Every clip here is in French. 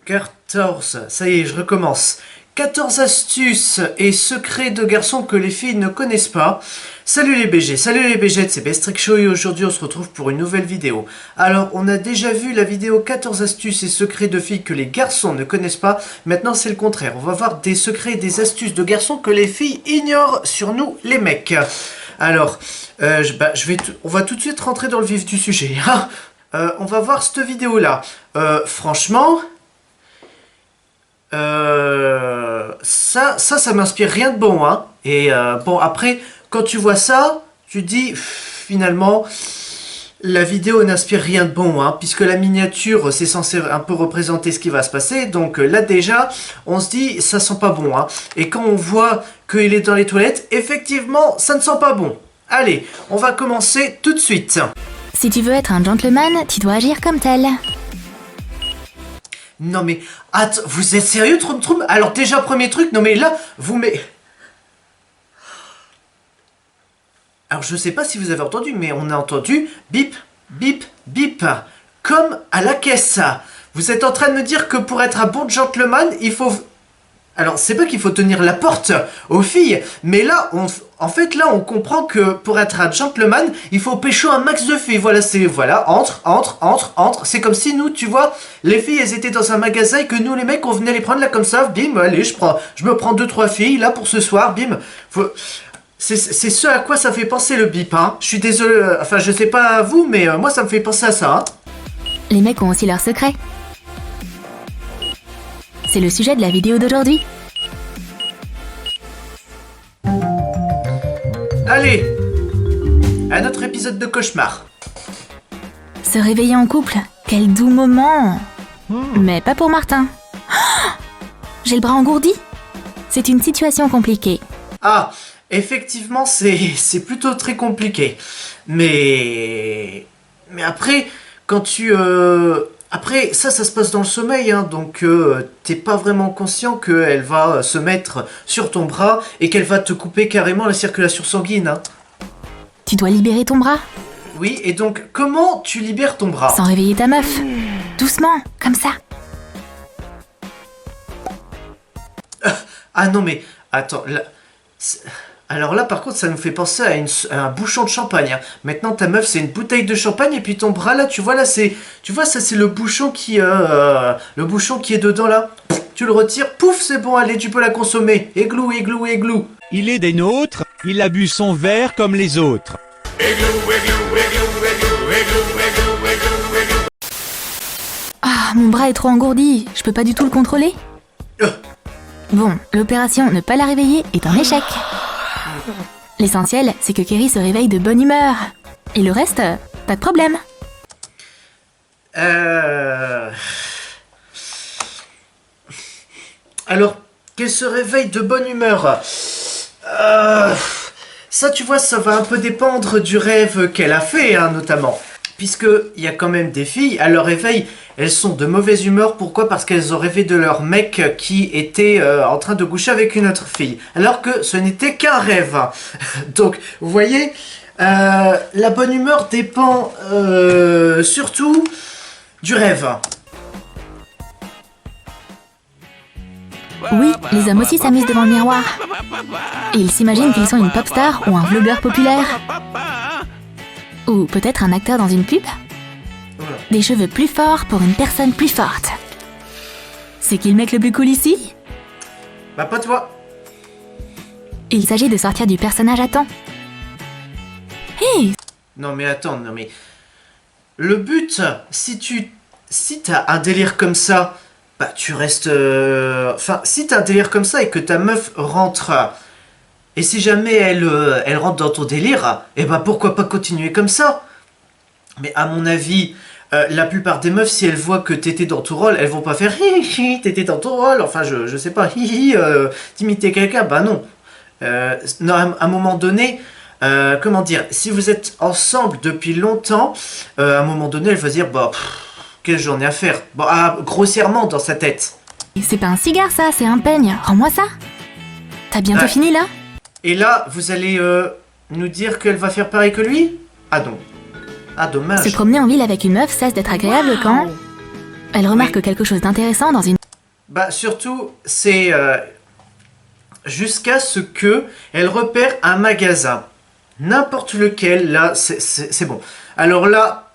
14, ça y est, je recommence. 14 astuces et secrets de garçons que les filles ne connaissent pas. Salut les BG, salut les BG, c'est Bestrick Show et aujourd'hui on se retrouve pour une nouvelle vidéo. Alors on a déjà vu la vidéo 14 astuces et secrets de filles que les garçons ne connaissent pas. Maintenant c'est le contraire, on va voir des secrets et des astuces de garçons que les filles ignorent sur nous les mecs. Alors, on va tout de suite rentrer dans le vif du sujet. Hein. On va voir cette vidéo là. Franchement... ça m'inspire rien de bon, hein. Et bon, après, quand tu vois ça, tu dis, finalement, la vidéo n'inspire rien de bon, hein, puisque la miniature, c'est censé un peu représenter ce qui va se passer. Donc là, déjà, on se dit, ça sent pas bon, hein. Et quand on voit qu'il est dans les toilettes, effectivement, ça ne sent pas bon. Allez, on va commencer tout de suite. Si tu veux être un gentleman, tu dois agir comme tel. Non mais, attends, vous êtes sérieux, Troum Troum? Alors déjà, premier truc, non mais là, vous mettez... Alors je sais pas si vous avez entendu, mais on a entendu bip, bip, bip, comme à la caisse. Vous êtes en train de me dire que pour être un bon gentleman, il faut... Alors c'est pas qu'il faut tenir la porte aux filles, mais là, en fait là on comprend que pour être un gentleman, il faut pécho un max de filles. Voilà, c'est, voilà, entre. C'est comme si nous, tu vois, les filles elles étaient dans un magasin et que nous les mecs on venait les prendre là comme ça, bim, allez, je me prends 2-3 filles là pour ce soir, bim. C'est ce à quoi ça fait penser le bip, hein. Je suis désolé, enfin je sais pas vous, mais moi ça me fait penser à ça, hein. Les mecs ont aussi leurs secrets. C'est le sujet de la vidéo d'aujourd'hui. Allez, à notre épisode de cauchemar. Se réveiller en couple, quel doux moment. Mais pas pour Martin. J'ai le bras engourdi. C'est une situation compliquée. Ah, effectivement, c'est plutôt très compliqué. Mais après, quand tu... Après, ça se passe dans le sommeil, hein, donc t'es pas vraiment conscient qu'elle va se mettre sur ton bras et qu'elle va te couper carrément la circulation sanguine. Hein. Tu dois libérer ton bras. Oui, et donc, comment tu libères ton bras? Sans réveiller ta meuf. Doucement, comme ça. Ah non, mais, attends, là... Alors là, par contre, ça nous fait penser à un bouchon de champagne. Hein. Maintenant, ta meuf, c'est une bouteille de champagne, et puis ton bras, là, tu vois, là, c'est... Tu vois, ça, c'est le bouchon qui est dedans, là. Tu le retires, pouf, c'est bon, allez, tu peux la consommer. Églou, églou, églou. Il est des nôtres, il a bu son verre comme les autres. Ah, mon bras est trop engourdi, je peux pas du tout le contrôler. Bon, l'opération ne pas la réveiller est un échec. L'essentiel, c'est que Kerry se réveille de bonne humeur. Et le reste, pas de problème. Alors, qu'elle se réveille de bonne humeur. Ça, tu vois, ça va un peu dépendre du rêve qu'elle a fait, hein, notamment. Puisque il y a quand même des filles, à leur réveil, elles sont de mauvaise humeur. Pourquoi? Parce qu'elles ont rêvé de leur mec qui était en train de coucher avec une autre fille. Alors que ce n'était qu'un rêve. Donc, vous voyez, la bonne humeur dépend surtout du rêve. Oui, les hommes aussi s'amusent devant le miroir. Et ils s'imaginent qu'ils sont une pop star ou un vlogueur populaire. Ou peut-être un acteur dans une pub. Voilà. Des cheveux plus forts pour une personne plus forte. C'est qui le mec le plus cool ici? Bah, pas toi. Il s'agit de sortir du personnage à temps. Hey! Non mais attends, non mais... Le but, si t'as un délire comme ça, bah tu restes... Enfin, si t'as un délire comme ça et que ta meuf rentre... Et si jamais elle rentre dans ton délire, eh ben pourquoi pas continuer comme ça? Mais à mon avis, la plupart des meufs, si elles voient que t'étais dans ton rôle, elles vont pas faire hi hi, t'étais dans ton rôle, enfin je sais pas, hi hi, t'imiter quelqu'un, bah non. Non, à un moment donné, comment dire, si vous êtes ensemble depuis longtemps, à un moment donné, elle va dire, bah, qu'est-ce que j'en ai à faire? Bah, grossièrement dans sa tête. C'est pas un cigare ça, c'est un peigne. Rends-moi ça. T'as bientôt fini là? Et là, vous allez nous dire qu'elle va faire pareil que lui? Ah non. Ah dommage. Se promener en ville avec une meuf cesse d'être agréable quand... Elle remarque Oui. quelque chose d'intéressant dans une... Bah surtout, c'est jusqu'à ce que elle repère un magasin. N'importe lequel, là, c'est bon. Alors là,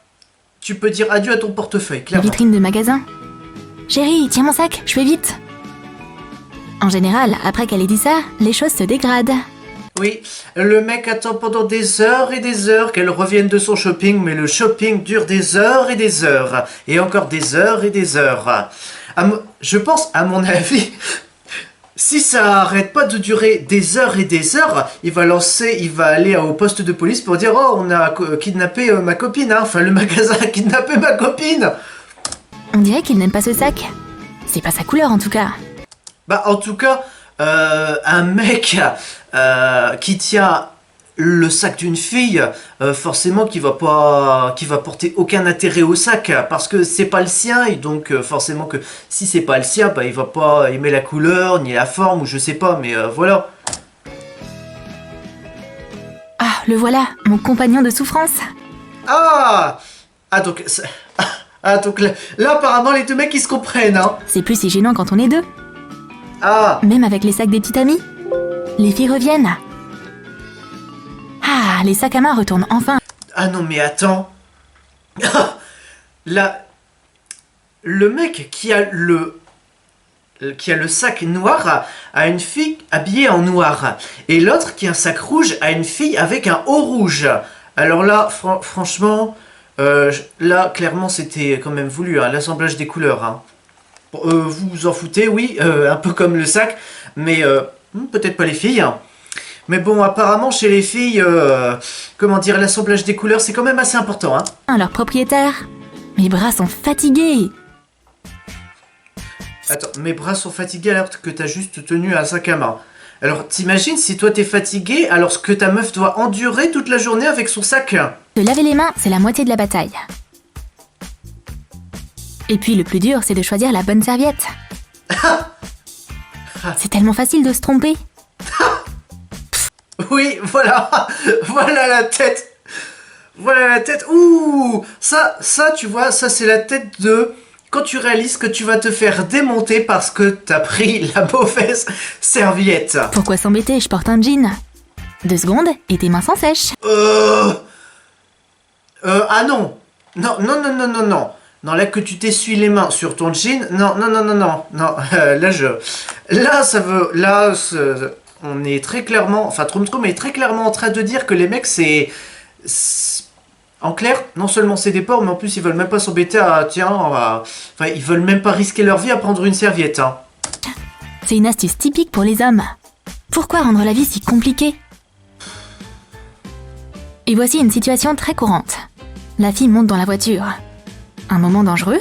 tu peux dire adieu à ton portefeuille, clairement. vitrine de magasin. Chérie, tiens mon sac, je fais vite. En général, après qu'elle ait dit ça, les choses se dégradent. Oui, le mec attend pendant des heures et des heures qu'elle revienne de son shopping, mais le shopping dure des heures et des heures. Et encore des heures et des heures. Je pense, à mon avis, si ça arrête pas de durer des heures et des heures, il va aller au poste de police pour dire « Oh, on a kidnappé ma copine, hein. Enfin, le magasin a kidnappé ma copine !» On dirait qu'il n'aime pas ce sac. C'est pas sa couleur en tout cas. Bah, en tout cas, un mec qui tient le sac d'une fille, forcément qui va porter aucun intérêt au sac parce que c'est pas le sien et donc forcément que si c'est pas le sien, bah il va pas aimer la couleur ni la forme ou je sais pas, mais voilà. Ah, le voilà, mon compagnon de souffrance. Donc donc là apparemment les deux mecs ils se comprennent, hein. C'est plus si gênant quand on est deux. Ah Même avec les sacs des petites amies. Les filles reviennent. Ah, les sacs à main retournent enfin. ah non mais attends. Là, le mec qui a le sac noir a une fille habillée en noir. Et l'autre qui a un sac rouge a une fille avec un haut rouge. Alors là, franchement, là, clairement, c'était quand même voulu, hein, l'assemblage des couleurs. Hein. Vous vous en foutez, oui, un peu comme le sac, mais peut-être pas les filles. Hein. Mais bon, apparemment, chez les filles, comment dire, l'assemblage des couleurs, c'est quand même assez important. Hein. Leur propriétaire. Mes bras sont fatigués. Attends, mes bras sont fatigués alors que t'as juste tenu un sac à main. Alors, t'imagines si toi t'es fatigué alors que ta meuf doit endurer toute la journée avec son sac. Se laver les mains, c'est la moitié de la bataille. Et puis le plus dur, c'est de choisir la bonne serviette. C'est tellement facile de se tromper. Oui, voilà. Voilà la tête. Voilà la tête. Ouh, ça, tu vois, ça c'est la tête de... Quand tu réalises que tu vas te faire démonter parce que t'as pris la mauvaise serviette. Pourquoi s'embêter, je porte un jean. 2 secondes et tes mains s'en sèchent. Ah non. Non. Non, là que tu t'essuies les mains sur ton jean, non. Là, ça veut... Là, on est très clairement... Enfin, Troum est très clairement en train de dire que les mecs, c'est... En clair, non seulement c'est des porcs, mais en plus ils veulent même pas s'embêter à... Enfin, ils veulent même pas risquer leur vie à prendre une serviette, hein. C'est une astuce typique pour les hommes. Pourquoi rendre la vie si compliquée? Et voici une situation très courante. La fille monte dans la voiture. Un moment dangereux.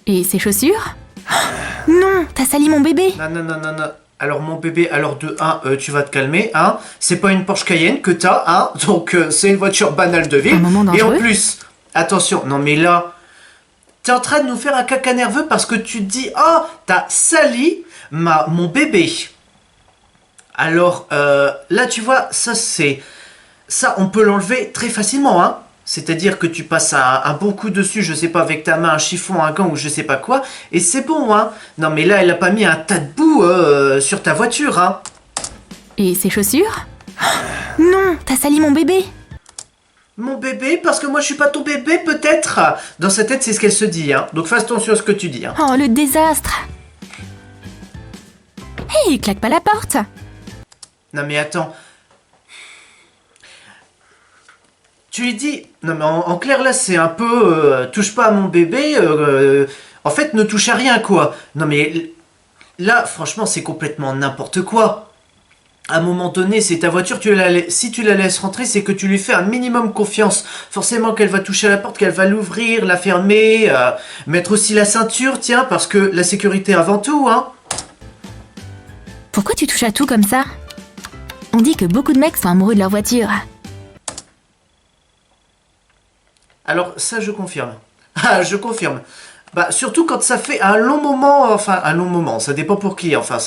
Et ses chaussures? Oh, non, t'as sali mon bébé. Non. Alors mon bébé, alors de 1, tu vas te calmer, hein. C'est pas une Porsche Cayenne que t'as, hein. Donc c'est une voiture banale de ville. Un moment Et en dangereux. plus, attention, non mais là, t'es en train de nous faire un caca nerveux parce que tu te dis, oh, t'as sali mon bébé. Alors là, tu vois, ça, on peut l'enlever très facilement, hein. C'est-à-dire que tu passes un bon coup dessus, je sais pas, avec ta main, un chiffon, un gant ou je sais pas quoi, et c'est bon, hein. Non mais là, elle a pas mis un tas de boue sur ta voiture, hein. Et ses chaussures? Oh, non, t'as sali mon bébé. Mon bébé, parce que moi je suis pas ton bébé, peut-être. Dans sa tête, c'est ce qu'elle se dit, hein. Donc fais attention à ce que tu dis, hein. Oh, le désastre. Hey, claque pas la porte. Non mais attends. Tu lui dis... Non mais en clair là c'est un peu... touche pas à mon bébé. En fait ne touche à rien quoi. Non mais... Là franchement c'est complètement n'importe quoi. À un moment donné c'est ta voiture. Si tu la laisses rentrer c'est que tu lui fais un minimum confiance. Forcément qu'elle va toucher à la porte, qu'elle va l'ouvrir, la fermer. Mettre aussi la ceinture tiens parce que la sécurité avant tout hein. Pourquoi tu touches à tout comme ça? On dit que beaucoup de mecs sont amoureux de leur voiture. Alors ça je confirme. Ah je confirme. Bah surtout quand ça fait un long moment, enfin un long moment, ça dépend pour qui. Enfin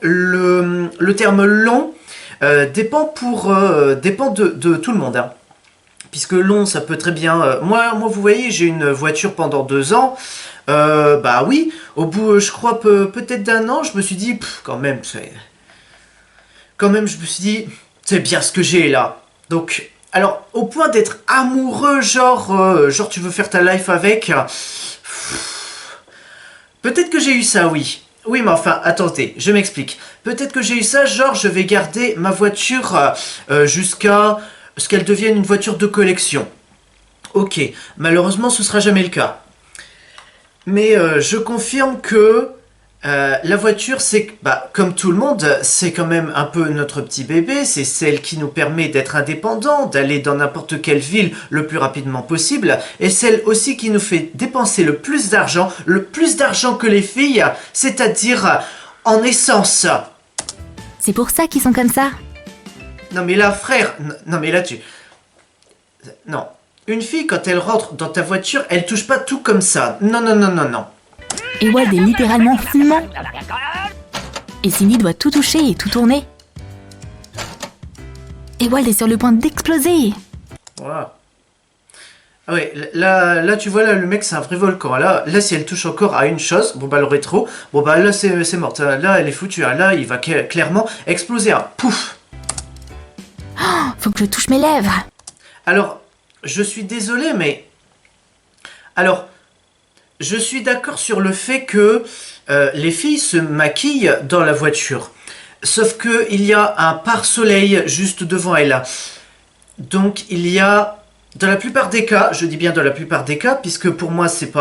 le terme long dépend de tout le monde. Hein. Puisque long ça peut très bien. Moi vous voyez j'ai une voiture pendant 2 ans. Bah oui, au bout, je crois, peut-être d'un an, je me suis dit, quand même, quand même, je me suis dit, c'est bien ce que j'ai là. Donc, alors, au point d'être amoureux, genre tu veux faire ta life avec, peut-être que j'ai eu ça, oui. Oui, mais enfin, attendez, je m'explique. Peut-être que j'ai eu ça, genre je vais garder ma voiture jusqu'à ce qu'elle devienne une voiture de collection. Ok, malheureusement ce sera jamais le cas. Mais je confirme que la voiture, c'est, bah, comme tout le monde, c'est quand même un peu notre petit bébé. C'est celle qui nous permet d'être indépendants, d'aller dans n'importe quelle ville le plus rapidement possible. Et celle aussi qui nous fait dépenser le plus d'argent que les filles, c'est-à-dire en essence. C'est pour ça qu'ils sont comme ça. Non mais là, frère, non mais là tu... Non. Une fille, quand elle rentre dans ta voiture, elle touche pas tout comme ça. Non, non, non, non, non. Ewald est littéralement fumant. Et Cindy doit tout toucher et tout tourner. Ewald est sur le point d'exploser. Wow. Ah ouais, là, tu vois, là, le mec, c'est un vrai volcan. Là, si elle touche encore à une chose, bon, bah, le rétro, bon, bah, là, c'est mort. Là, elle est foutue. Là, il va clairement exploser. Pouf. Oh, faut que je touche mes lèvres. Alors, je suis désolé, mais... Alors, je suis d'accord sur le fait que les filles se maquillent dans la voiture. Sauf que il y a un pare-soleil juste devant elle. Donc, il y a... Dans la plupart des cas, je dis bien dans la plupart des cas, puisque pour moi, c'est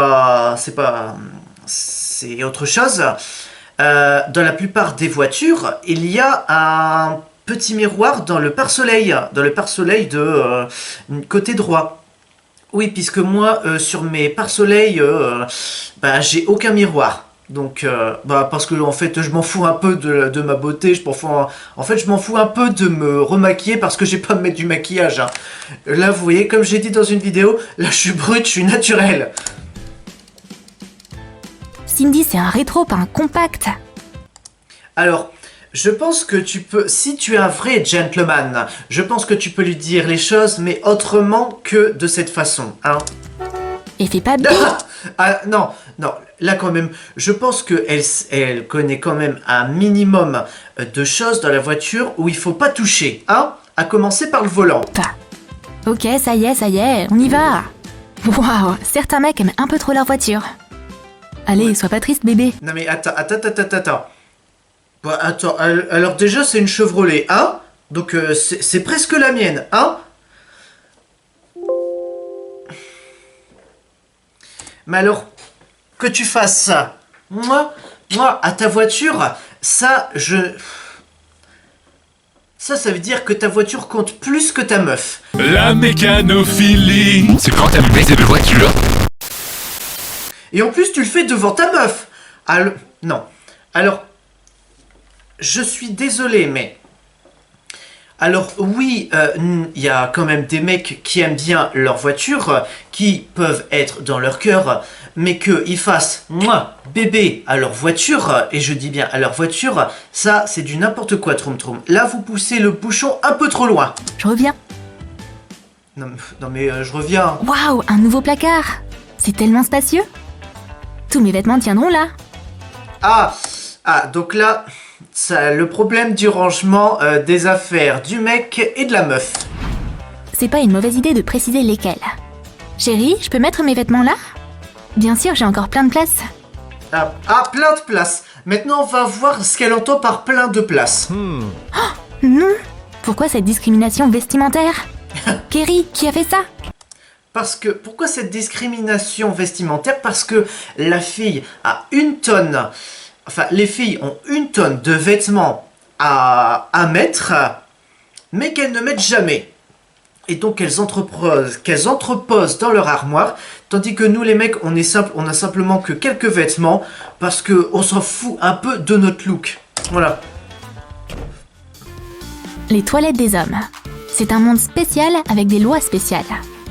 autre chose. Dans la plupart des voitures, il y a un petit miroir dans le pare-soleil de côté droit. Oui, puisque moi, sur mes pare-soleils, bah, j'ai aucun miroir. Donc, bah, parce que en fait, je m'en fous un peu de ma beauté. En fait, je m'en fous un peu de me remaquiller parce que j'ai pas à me mettre du maquillage. Hein. Là, vous voyez, comme j'ai dit dans une vidéo, là, je suis brute, je suis naturelle. Cindy, c'est un rétro, pas un compact. Alors, je pense que tu peux, si tu es un vrai gentleman, je pense que tu peux lui dire les choses, mais autrement que de cette façon, hein. Et fais pas bip. Ah, non, là quand même, je pense qu'elle connaît quand même un minimum de choses dans la voiture où il faut pas toucher, hein, à commencer par le volant. Ok, ça y est, on y va. Waouh, certains mecs aiment un peu trop leur voiture. Allez, sois pas triste, bébé. Non mais attends. Bah, attends, alors déjà c'est une Chevrolet, hein, donc c'est presque la mienne, hein. Mais alors, que tu fasses ça, moi, à ta voiture, ça veut dire que ta voiture compte plus que ta meuf. La mécanophilie. C'est quand t'as baisé de voiture. Et en plus, tu le fais devant ta meuf. Non. Alors, je suis désolé, mais... Alors oui, il y a quand même des mecs qui aiment bien leur voiture, qui peuvent être dans leur cœur, mais qu'ils fassent bébé à leur voiture, et je dis bien à leur voiture, ça c'est du n'importe quoi, Troum Troum. Là vous poussez le bouchon un peu trop loin. Je reviens. Non mais je reviens. Waouh, un nouveau placard. C'est tellement spacieux. Tous mes vêtements tiendront là. Donc là... Ça, le problème du rangement des affaires du mec et de la meuf. C'est pas une mauvaise idée de préciser lesquels. Chérie, je peux mettre mes vêtements là? Bien sûr, j'ai encore plein de place. Plein de place. Maintenant, on va voir ce qu'elle entend par plein de place. Oh, non. Pourquoi cette discrimination vestimentaire? Kerry, qui a fait ça? Pourquoi cette discrimination vestimentaire? Parce que la fille a une tonne... Enfin, les filles ont une tonne de vêtements à mettre, mais qu'elles ne mettent jamais. Et donc, qu'elles entreposent dans leur armoire, tandis que nous, les mecs, on a simplement que quelques vêtements, parce qu'on s'en fout un peu de notre look. Voilà. Les toilettes des hommes. C'est un monde spécial avec des lois spéciales.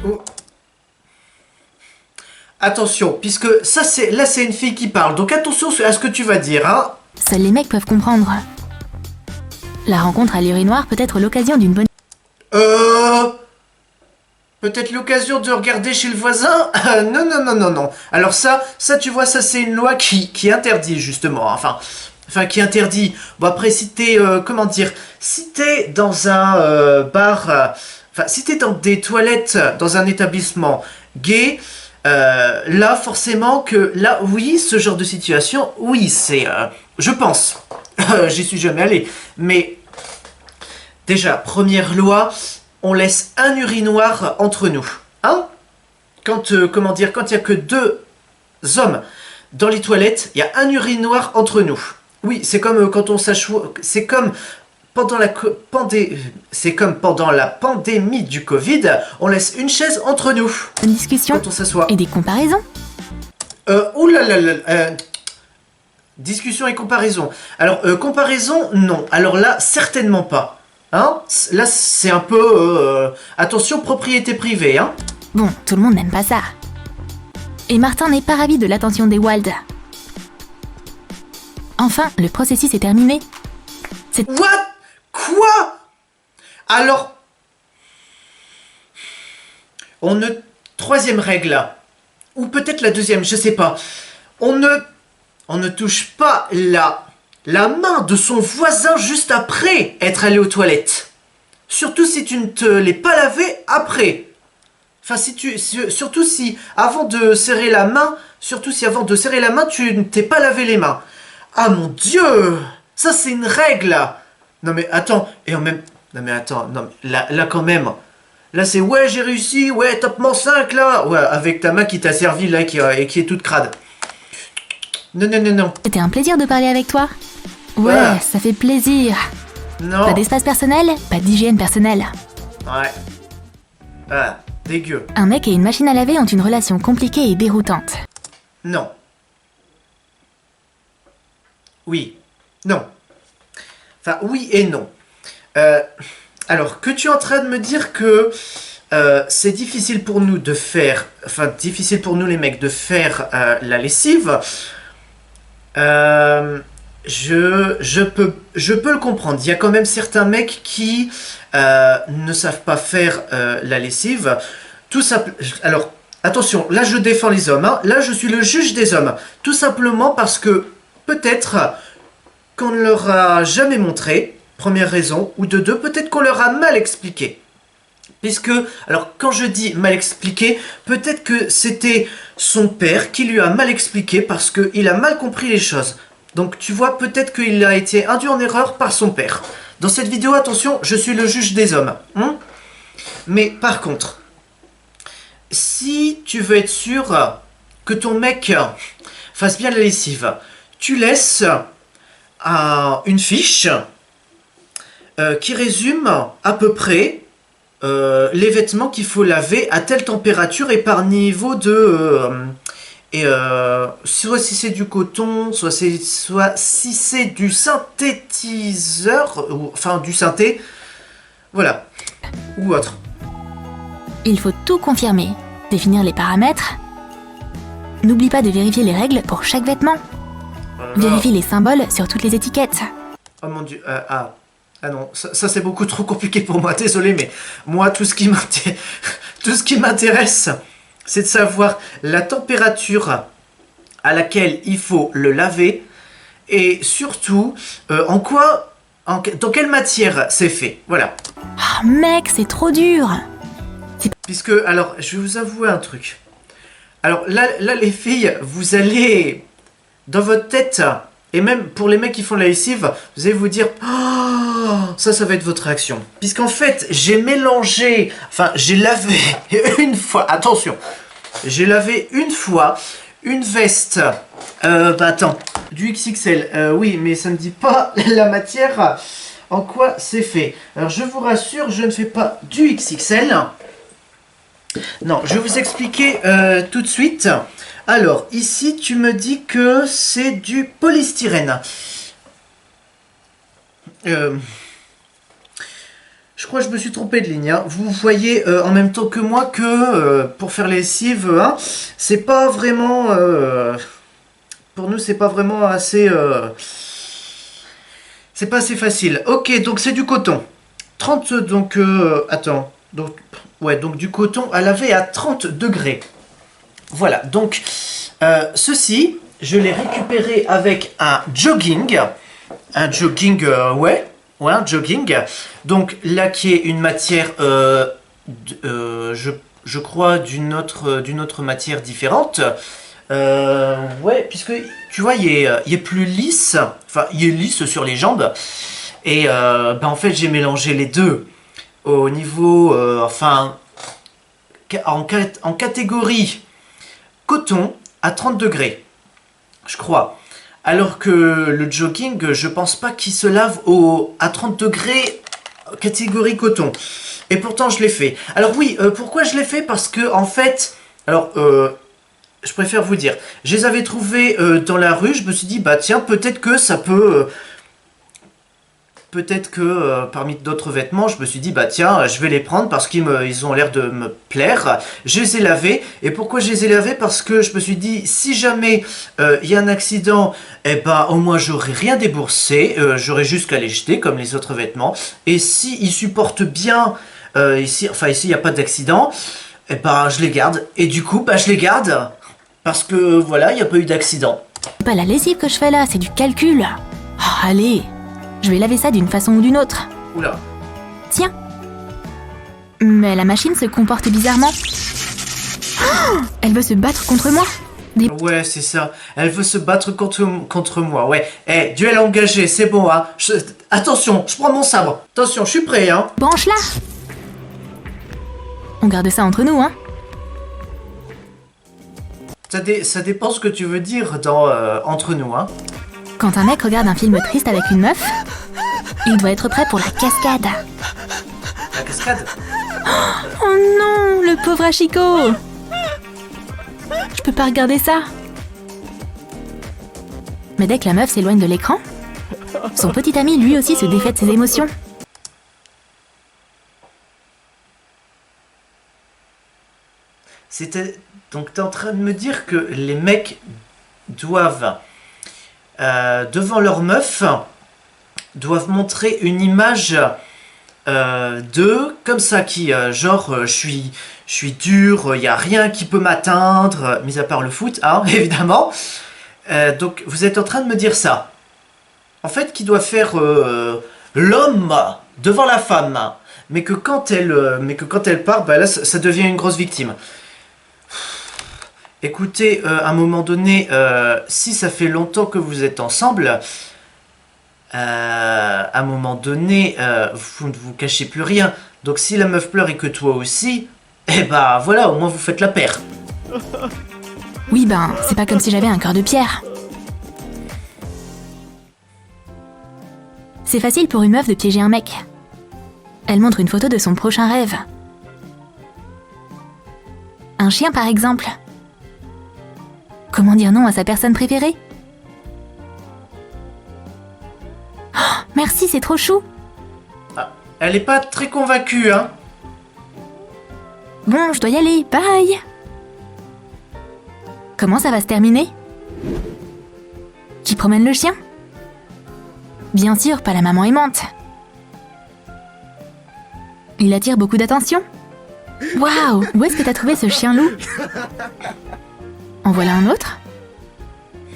Oh. Attention, puisque là c'est une fille qui parle, donc attention à ce que tu vas dire, hein. Seuls les mecs peuvent comprendre. La rencontre à l'urinoir peut être l'occasion d'une bonne... Peut-être l'occasion de regarder chez le voisin. Non, non, non, non, non. Alors ça, tu vois, ça c'est une loi qui interdit justement. Enfin, qui interdit. Bon après, si t'es, comment dire, si t'es dans un bar, enfin, si t'es dans des toilettes, dans un établissement gay, là forcément que, là, oui, ce genre de situation, oui, c'est, je pense. J'y suis jamais allé, mais déjà, première loi, on laisse un urinoir entre nous. Hein? Quand, comment dire, quand il n'y a que deux hommes dans les toilettes, il y a un urinoir entre nous. Oui, c'est comme quand on s'achoue... C'est comme pendant la pandémie du Covid, on laisse une chaise entre nous. Une discussion Quand on s'assoit. et des comparaisons. Ouh là là là, discussion et comparaison. Alors, comparaison, non. Alors là, certainement pas. Hein? Là, c'est un peu... attention, propriété privée, hein? Bon, tout le monde n'aime pas ça. Et Martin n'est pas ravi de l'attention des Wild. Enfin, le processus est terminé. What? Quoi? Alors... Troisième règle, là. Ou peut-être la deuxième, je sais pas. On ne touche pas la main de son voisin juste après être allé aux toilettes. Surtout si tu ne te l'es pas lavé après. Enfin, surtout si avant de serrer la main, tu ne t'es pas lavé les mains. Ah mon Dieu! Ça c'est une règle! Non mais attends, non mais là quand même. Là c'est ouais j'ai réussi, ouais top 5 là! Ouais, avec ta main qui t'a servi là et qui est toute crade. Non, non, non, non. C'était un plaisir de parler avec toi. Ouais, Ah. ça fait plaisir. Non. Pas d'espace personnel, pas d'hygiène personnelle. Ouais. Ah, dégueu. Un mec et une machine à laver ont une relation compliquée et déroutante. Non. Oui. Non. Enfin, oui et non. Alors, que tu es en train de me dire que c'est difficile pour nous de faire... Enfin, difficile pour nous les mecs de faire la lessive. Je peux le comprendre. Il y a quand même certains mecs qui ne savent pas faire la lessive. Tout simple. Alors, attention, là je défends les hommes. Hein. Là je suis le juge des hommes. Tout simplement parce que peut-être qu'on ne leur a jamais montré, première raison, ou de deux, peut-être qu'on leur a mal expliqué. Puisque, alors quand je dis mal expliqué, peut-être que c'était son père qui lui a mal expliqué parce qu'il a mal compris les choses. Donc tu vois, peut-être qu'il a été induit en erreur par son père. Dans cette vidéo, attention, je suis le juge des hommes. Hein? Mais par contre, si tu veux être sûr que ton mec fasse bien la lessive, tu laisses une fiche qui résume à peu près les vêtements qu'il faut laver à telle température et par niveau de... soit si c'est du coton, soit si c'est du synthétiseur, enfin du synthé, voilà, ou autre. Il faut tout confirmer, définir les paramètres. N'oublie pas de vérifier les règles pour chaque vêtement. Vérifie les symboles sur toutes les étiquettes. Oh mon dieu, ah non, ça c'est beaucoup trop compliqué pour moi, désolé, mais moi tout ce qui m'intéresse, c'est de savoir la température à laquelle il faut le laver et surtout dans quelle matière c'est fait, voilà. Ah mec, c'est trop dur. Puisque, alors, je vais vous avouer un truc. Alors là les filles, vous allez, dans votre tête, et même pour les mecs qui font la lessive, vous allez vous dire oh, ça va être votre réaction. Puisqu'en fait, j'ai lavé une fois, attention, j'ai lavé une fois une veste, du XXL, oui, mais ça ne dit pas la matière en quoi c'est fait. Alors je vous rassure, je ne fais pas du XXL. Non, je vais vous expliquer tout de suite. Alors, ici, tu me dis que c'est du polystyrène. Je crois que je me suis trompé de ligne. Hein. Vous voyez en même temps que moi que pour faire les lessives, hein, c'est pas vraiment... pour nous, c'est pas vraiment assez... c'est pas assez facile. Ok, donc c'est du coton. 30, donc... attends. Donc, ouais, donc du coton à laver à 30 degrés. Voilà, donc ceci, je l'ai récupéré avec un jogging. Un jogging, un jogging. Donc là, qui est une matière, je crois, d'une autre matière différente. Ouais, puisque tu vois, il est plus lisse. Enfin, il est lisse sur les jambes. Et en fait, j'ai mélangé les deux. Au niveau, en catégorie coton à 30 degrés, je crois. Alors que le jogging, je pense pas qu'il se lave à 30 degrés catégorie coton. Et pourtant, je l'ai fait. Alors oui, pourquoi je l'ai fait? Parce que, en fait, je préfère vous dire, je les avais trouvés dans la rue, je me suis dit, bah tiens, peut-être que ça peut... Peut-être que parmi d'autres vêtements, je me suis dit, bah tiens, je vais les prendre parce qu'ils ont l'air de me plaire. Je les ai lavés. Et pourquoi je les ai lavés? Parce que je me suis dit, si jamais il y a un accident, eh ben, au moins j'aurais rien déboursé. J'aurais juste qu'à les jeter comme les autres vêtements. Et si ils supportent bien, ici il n'y a pas d'accident, eh ben, je les garde. Et du coup, bah, je les garde parce que voilà, il n'y a pas eu d'accident. Pas la lessive que je fais là, c'est du calcul. Oh, allez, je vais laver ça d'une façon ou d'une autre. Oula. Tiens. Mais la machine se comporte bizarrement. Oh, elle veut se battre contre moi. Ouais, c'est ça. Elle veut se battre contre moi. Ouais. Eh, duel engagé, c'est bon, hein. Attention, je prends mon sabre. Attention, je suis prêt, hein. Branche-la. On garde ça entre nous, hein. Ça dépend ce que tu veux dire dans entre nous, hein. Quand un mec regarde un film triste avec une meuf, il doit être prêt pour la cascade. La cascade? Oh non, le pauvre Hachiko. Je peux pas regarder ça. Mais dès que la meuf s'éloigne de l'écran, son petit ami lui aussi se défait de ses émotions. Donc t'es en train de me dire que les mecs doivent, devant leur meuf, doivent montrer une image d'eux, comme ça, qui, je suis dur, il n'y a rien qui peut m'atteindre, mis à part le foot, hein, évidemment. Donc vous êtes en train de me dire ça. En fait, qui doit faire l'homme devant la femme, mais que quand elle part, bah là, ça devient une grosse victime. Écoutez, à un moment donné, si ça fait longtemps que vous êtes ensemble, à un moment donné, vous ne vous cachez plus rien. Donc si la meuf pleure et que toi aussi, eh bah voilà, au moins vous faites la paire. Oui, ben, c'est pas comme si j'avais un cœur de pierre. C'est facile pour une meuf de piéger un mec. Elle montre une photo de son prochain rêve. Un chien, par exemple. Comment dire non à sa personne préférée? Oh, merci, c'est trop chou. Ah, elle est pas très convaincue, hein. Bon, je dois y aller, bye. Comment ça va se terminer? Qui promène le chien? Bien sûr, pas la maman aimante. Il attire beaucoup d'attention. Waouh, où est-ce que t'as trouvé ce chien loup? En voilà un autre?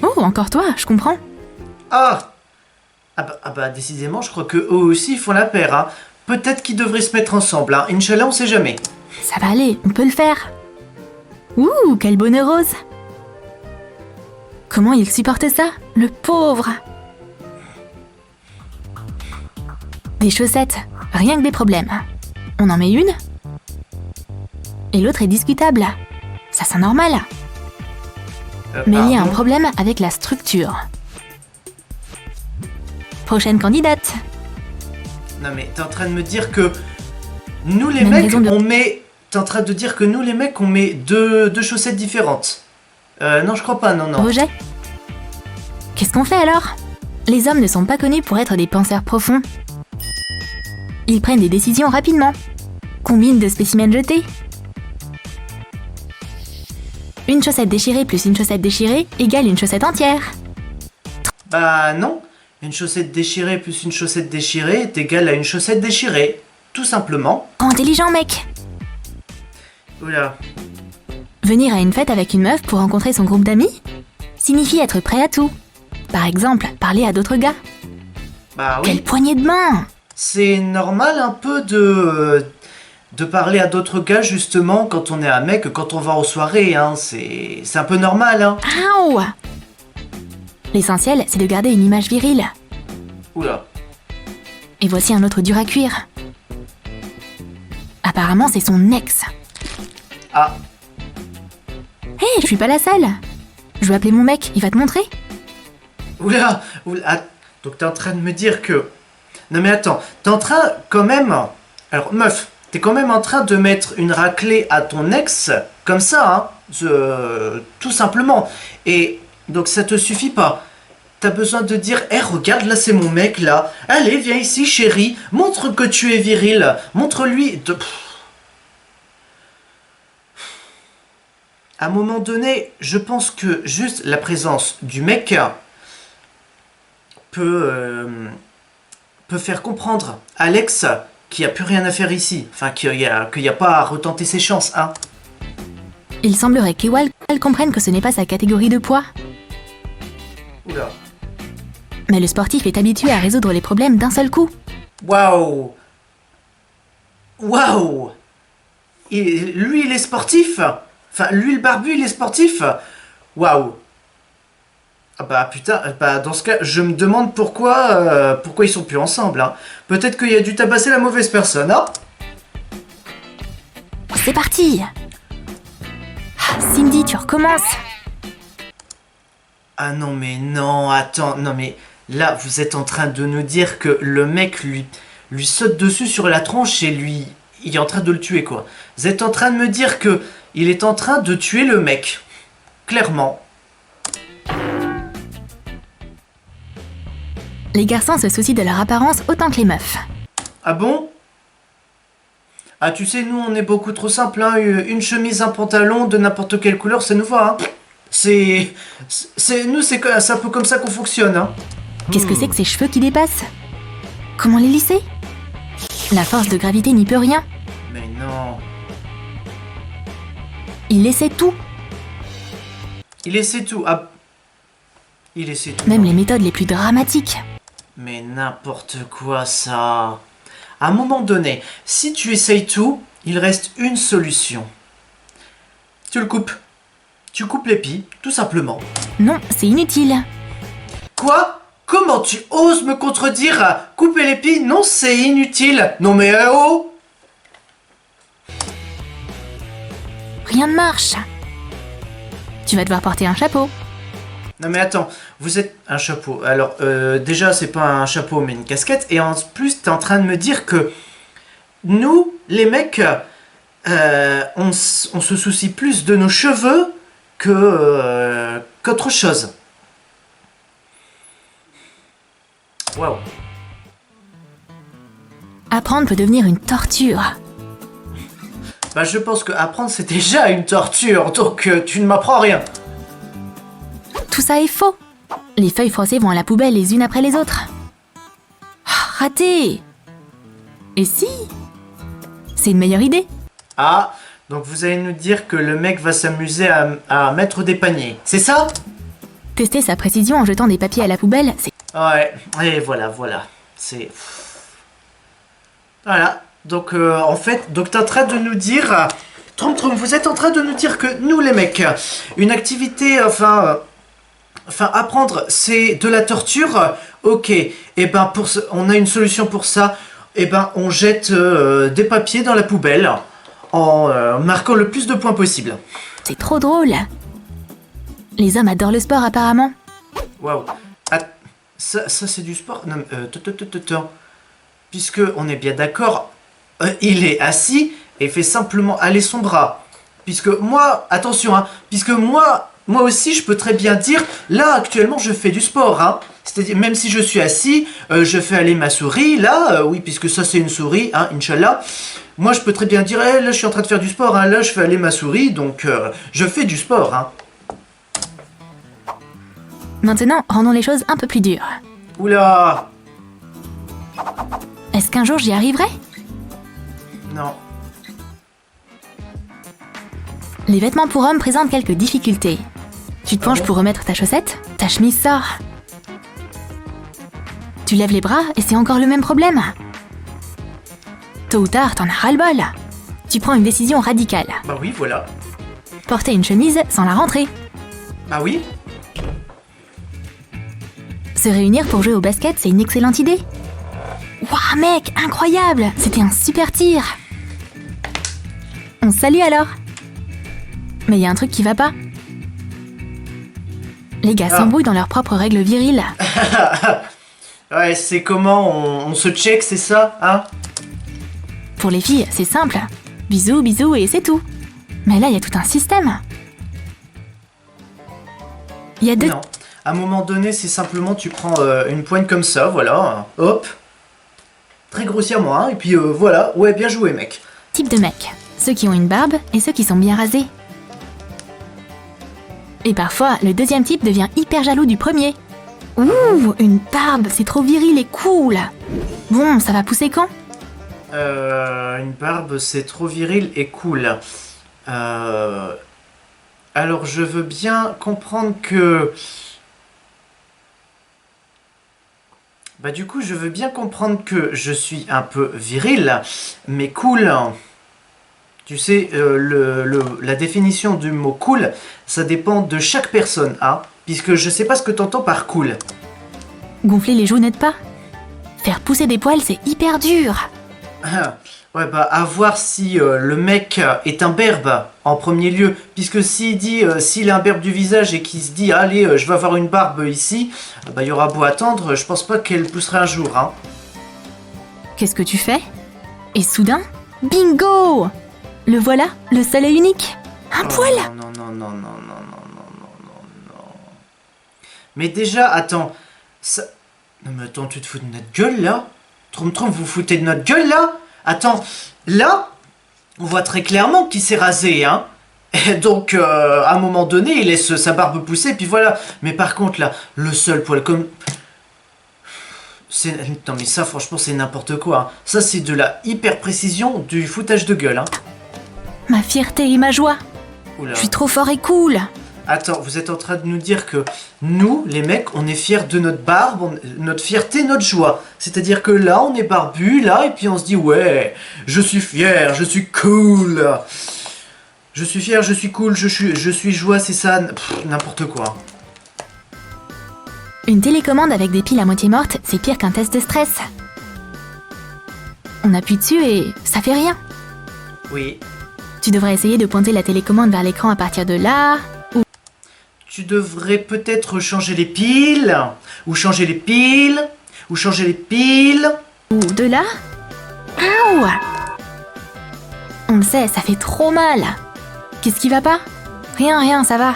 Oh, encore toi, je comprends. Ah bah décidément, je crois que eux aussi font la paire, hein. Peut-être qu'ils devraient se mettre ensemble, hein. Inch'Allah, on sait jamais. Ça va aller, on peut le faire. Ouh, quel bonheur rose. Comment il supporte ça, le pauvre? Des chaussettes, rien que des problèmes. On en met une? Et l'autre est discutable. Ça c'est normal. Mais il y a un problème avec la structure. Prochaine candidate. Non mais t'es en train de me dire que nous les Même mecs, raison de- on met... T'es en train de dire que nous les mecs, on met deux chaussettes différentes. Non, je crois pas, non. Rejet? Qu'est-ce qu'on fait alors? Les hommes ne sont pas connus pour être des penseurs profonds. Ils prennent des décisions rapidement. Combine de spécimens jetés. Une chaussette déchirée plus une chaussette déchirée égale une chaussette entière. Bah non. Une chaussette déchirée plus une chaussette déchirée est égale à une chaussette déchirée. Tout simplement. Oh, intelligent mec. Oula. Venir à une fête avec une meuf pour rencontrer son groupe d'amis signifie être prêt à tout. Par exemple, parler à d'autres gars. Bah oui. Quelle poignée de main! C'est normal un peu de parler à d'autres gars justement quand on est un mec, quand on va aux soirées, hein. C'est un peu normal, hein. Aouh! L'essentiel, c'est de garder une image virile. Oula. Et voici un autre dur à cuire. Apparemment, c'est son ex. Ah. Hé, je suis pas la seule. Je vais appeler mon mec, il va te montrer. Oula. Oula. Ah, donc t'es en train de me dire que... Non mais attends, t'es en train quand même... Alors meuf, t'es quand même en train de mettre une raclée à ton ex, comme ça, hein, tout simplement. Et donc ça te suffit pas. T'as besoin de dire, hé regarde, là c'est mon mec, là. Allez, viens ici chérie, montre que tu es viril. Montre-lui... À un moment donné, je pense que juste la présence du mec peut faire comprendre à Alex qu'il n'y a plus rien à faire ici. Enfin, qu'il n'y a pas à retenter ses chances, hein. Il semblerait qu'Ewal comprenne que ce n'est pas sa catégorie de poids. Oula. Mais le sportif est habitué à résoudre les problèmes d'un seul coup. Waouh. Waouh. Lui, il est sportif. Enfin, lui, le barbu, il est sportif. Waouh. Ah bah putain, bah dans ce cas, je me demande pourquoi ils sont plus ensemble, hein. Peut-être qu'il a dû tabasser la mauvaise personne, hein. C'est parti! Ah, Cindy, tu recommences! Ah non mais non, attends, non mais là vous êtes en train de nous dire que le mec lui saute dessus sur la tronche et il est en train de le tuer quoi. Vous êtes en train de me dire que il est en train de tuer le mec. Clairement. Les garçons se soucient de leur apparence autant que les meufs. Ah bon? Ah tu sais, nous on est beaucoup trop simple, hein. Une chemise, un pantalon de n'importe quelle couleur, ça nous va, hein. C'est un peu comme ça qu'on fonctionne, hein. Qu'est-ce que c'est que ces cheveux qui dépassent? Comment les lisser? La force de gravité n'y peut rien. Mais non. Il essaie tout. Il essaie tout. Ah. Il essaie tout. Même les méthodes les plus dramatiques. Mais n'importe quoi ça. À un moment donné, si tu essayes tout, il reste une solution. Tu le coupes. Tu coupes l'épi, tout simplement. Non, c'est inutile. Quoi? Comment tu oses me contredire? Couper l'épi? Non, c'est inutile. Non mais oh! Rien ne marche. Tu vas devoir porter un chapeau. Non mais attends, vous êtes un chapeau. Alors déjà c'est pas un chapeau mais une casquette. Et en plus t'es en train de me dire que nous, les mecs, on se soucie plus de nos cheveux qu'autre chose. Waouh. Apprendre peut devenir une torture. Bah je pense que apprendre c'est déjà une torture, donc tu ne m'apprends rien. Tout ça est faux. Les feuilles froissées vont à la poubelle les unes après les autres. Ah, raté. Et si? C'est une meilleure idée. Ah, donc vous allez nous dire que le mec va s'amuser à mettre des paniers, c'est ça? Tester sa précision en jetant des papiers à la poubelle, c'est... Ouais, et voilà, c'est... Voilà, donc en fait, donc t'es en train de nous dire... vous êtes en train de nous dire que nous les mecs, une activité, enfin, apprendre, c'est de la torture, ok, et ben on a une solution pour ça, et ben on jette des papiers dans la poubelle en marquant le plus de points possible. C'est trop drôle. Les hommes adorent le sport apparemment. Waouh, ça c'est du sport? Non, puisque on est bien d'accord, il est assis et fait simplement aller son bras. Puisque moi, attention, hein, puisque moi aussi je peux très bien dire, là actuellement je fais du sport, hein. C'est-à-dire même si je suis assis, je fais aller ma souris, là, oui, puisque ça c'est une souris, hein, Inch'Allah. Moi je peux très bien dire, là je suis en train de faire du sport, hein, là je fais aller ma souris, donc je fais du sport, hein. Maintenant, rendons les choses un peu plus dures. Oula. Est-ce qu'un jour j'y arriverai? Non. Les vêtements pour hommes présentent quelques difficultés. Tu te penches pour remettre ta chaussette, ta chemise sort. Tu lèves les bras et c'est encore le même problème. Tôt ou tard, t'en as ras-le-bol. Tu prends une décision radicale. Bah oui, voilà. Porter une chemise sans la rentrer. Bah oui. Se réunir pour jouer au basket, c'est une excellente idée. Waouh mec, incroyable! C'était un super tir. On se salue alors. Mais il y a un truc qui va pas. Les gars s'embrouillent dans leurs propres règles viriles. Ouais, c'est comment on se check, c'est ça, hein? Pour les filles, c'est simple. Bisous, bisous et c'est tout. Mais là, il y a tout un système. Il y a deux Non. À un moment donné, c'est simplement tu prends une poigne comme ça, voilà. Hop. Très grossièrement, hein. Et puis voilà. Ouais, bien joué, mec. types de mecs. Ceux qui ont une barbe et ceux qui sont bien rasés. Et parfois, le deuxième type devient hyper jaloux du premier. Ouh, une barbe, c'est trop viril et cool. Bon, ça va pousser quand? Une barbe, c'est trop viril et cool. Alors, je veux bien comprendre que... Bah du coup, je veux bien comprendre que je suis un peu viril, mais cool... Tu sais, la définition du mot cool, ça dépend de chaque personne, hein, puisque je sais pas ce que t'entends par cool. Gonfler les joues n'aide pas. Faire pousser des poils, c'est hyper dur. Ouais, bah à voir si le mec est un berbe en premier lieu, puisque s'il a un berbe du visage et qu'il se dit allez, je vais avoir une barbe ici, bah il y aura beau attendre, je pense pas qu'elle pousserait un jour, hein. Qu'est-ce que tu fais? Et soudain, bingo! Le voilà, le seul et unique. Un poil! Non, non, non, non, non, non, non, non, non, non. Mais déjà, attends, ça... Non mais attends, tu te fous de notre gueule là? Trom, vous foutez de notre gueule là? Attends, là, on voit très clairement qu'il s'est rasé, hein. Et donc, à un moment donné, il laisse sa barbe pousser, puis voilà. Mais par contre, là, le seul poil comme... Non mais ça, franchement, c'est n'importe quoi. Hein. Ça, c'est de la hyper-précision du foutage de gueule, hein. Ma fierté et ma joie. Oula. Je suis trop fort et cool. Attends, vous êtes en train de nous dire que nous, les mecs, on est fiers de notre barbe, notre fierté, notre joie. C'est-à-dire que là, on est barbu, là, et puis on se dit, ouais, je suis fier, je suis cool. Je suis fier, je suis cool, je suis joie, c'est ça, n'importe quoi. Une télécommande avec des piles à moitié mortes, c'est pire qu'un test de stress. On appuie dessus et ça fait rien. Oui. Tu devrais essayer de pointer la télécommande vers l'écran à partir de là, ou... Tu devrais peut-être changer les piles, ou changer les piles, ou changer les piles. Ou de là. Ouh! On le sait, ça fait trop mal. Qu'est-ce qui va pas? Rien, ça va.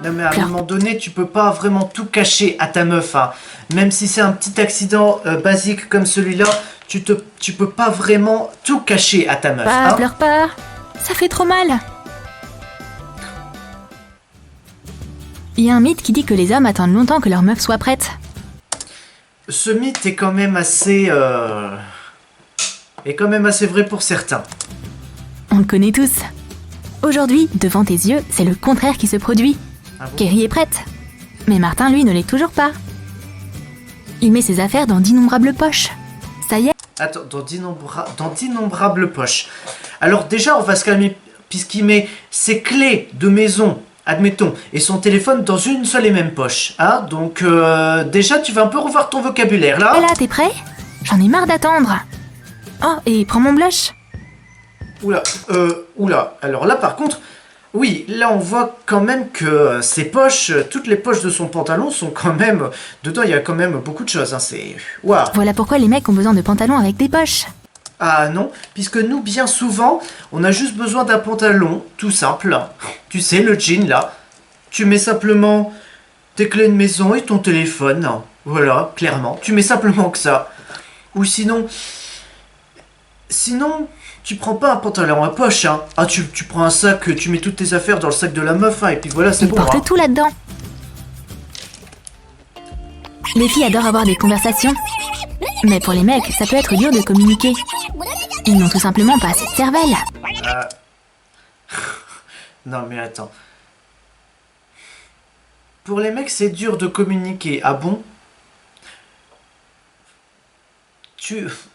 Non mais à un moment donné, tu peux pas vraiment tout cacher à ta meuf, hein. Même si c'est un petit accident basique comme celui-là, tu peux pas vraiment tout cacher à ta meuf, Pas, hein. pleure pas. Ça fait trop mal. Il y a un mythe qui dit que les hommes attendent longtemps que leur meuf soit prête. Ce mythe est quand même assez... est quand même assez vrai pour certains. On le connaît tous. Aujourd'hui, devant tes yeux, c'est le contraire qui se produit. Ah bon? Kerry est prête. Mais Martin, lui, ne l'est toujours pas. Il met ses affaires dans d'innombrables poches. Ça y est. Attends, dans d'innombrables poches. Alors déjà, on va se calmer, puisqu'il met ses clés de maison, admettons, et son téléphone dans une seule et même poche. Hein? Donc déjà, tu vas un peu revoir ton vocabulaire, là. Et là, t'es prêt? J'en ai marre d'attendre. Oh, et prends mon blush. Oula. Alors là, par contre, oui, là, on voit quand même que ses poches, toutes les poches de son pantalon sont quand même... Dedans, il y a quand même beaucoup de choses, hein, c'est... Waouh. Voilà pourquoi les mecs ont besoin de pantalons avec des poches. Ah non, puisque nous, bien souvent, on a juste besoin d'un pantalon, tout simple. Tu sais, le jean, là. Tu mets simplement tes clés de maison et ton téléphone. Voilà, clairement. Tu mets simplement que ça. Ou sinon... tu prends pas un pantalon à poche, hein. Ah, tu prends un sac, tu mets toutes tes affaires dans le sac de la meuf, hein, et puis voilà, c'est Il bon. porte Hein. tout là-dedans. Les filles adorent avoir des conversations. Mais pour les mecs, ça peut être dur de communiquer. Ils n'ont tout simplement pas assez de cervelle. Non mais attends. Pour les mecs, c'est dur de communiquer. Ah bon?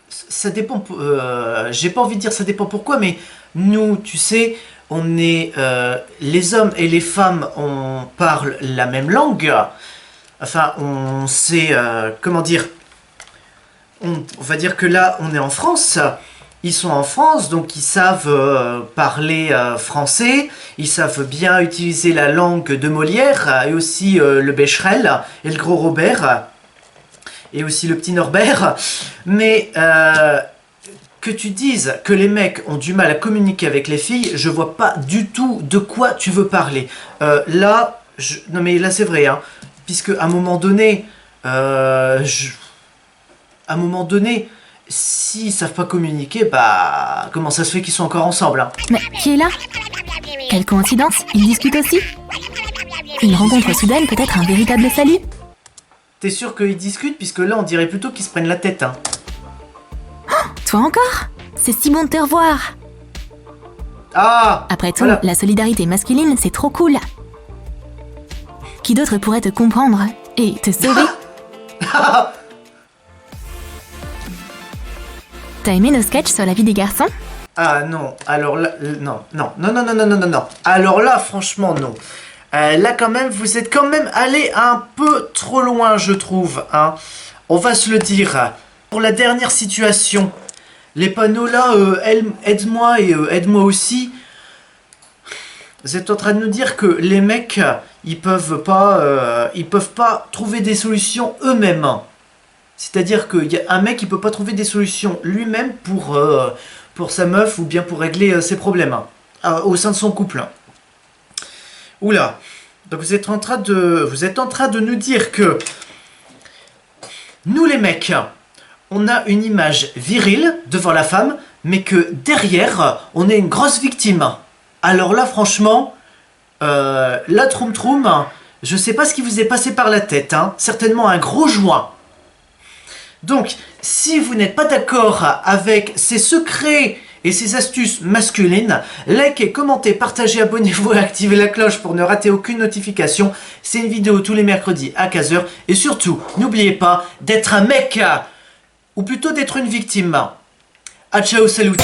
Ça dépend. J'ai pas envie de dire ça dépend pourquoi, mais nous, tu sais, on est les hommes et les femmes, on parle la même langue. Enfin, on sait comment dire. On va dire que là, on est en France. Ils sont en France, donc ils savent parler français. Ils savent bien utiliser la langue de Molière et aussi le Becherel et le Gros Robert. Et aussi le petit Norbert, mais que tu dises que les mecs ont du mal à communiquer avec les filles, je vois pas du tout de quoi tu veux parler. Non mais là c'est vrai, hein, puisque à un moment donné, s'ils savent pas communiquer, bah comment ça se fait qu'ils sont encore ensemble, hein? Mais qui est là? Quelle coïncidence, ils discutent aussi? Une rencontre soudaine peut être un véritable salut? T'es sûr qu'ils discutent, puisque là on dirait plutôt qu'ils se prennent la tête, hein? Toi encore? C'est si bon de te revoir. Ah! Après tout, voilà. la solidarité masculine, c'est trop cool. Qui d'autre pourrait te comprendre et te sauver? T'as aimé nos sketchs sur la vie des garçons? Ah non, alors là, non. Alors là, franchement, non. Là, quand même, vous êtes quand même allé un peu trop loin, je trouve, hein. On va se le dire. Pour la dernière situation, les panneaux là, aide-moi et aide-moi aussi. Vous êtes en train de nous dire que les mecs, ils peuvent pas trouver des solutions eux-mêmes. C'est-à-dire qu'il y a un mec qui peut pas trouver des solutions lui-même pour sa meuf ou bien pour régler ses problèmes au sein de son couple. Oula. Donc vous êtes en train de nous dire que nous les mecs, on a une image virile devant la femme, mais que derrière, on est une grosse victime. Alors là, franchement, la troum troum, je sais pas ce qui vous est passé par la tête, hein. Certainement un gros joint. Donc, si vous n'êtes pas d'accord avec ces secrets et ces astuces masculines, likez, commentez, partagez, abonnez-vous et activez la cloche pour ne rater aucune notification. C'est une vidéo tous les mercredis à 15h. Et surtout, n'oubliez pas d'être un mec, ou plutôt d'être une victime. A ciao, salut.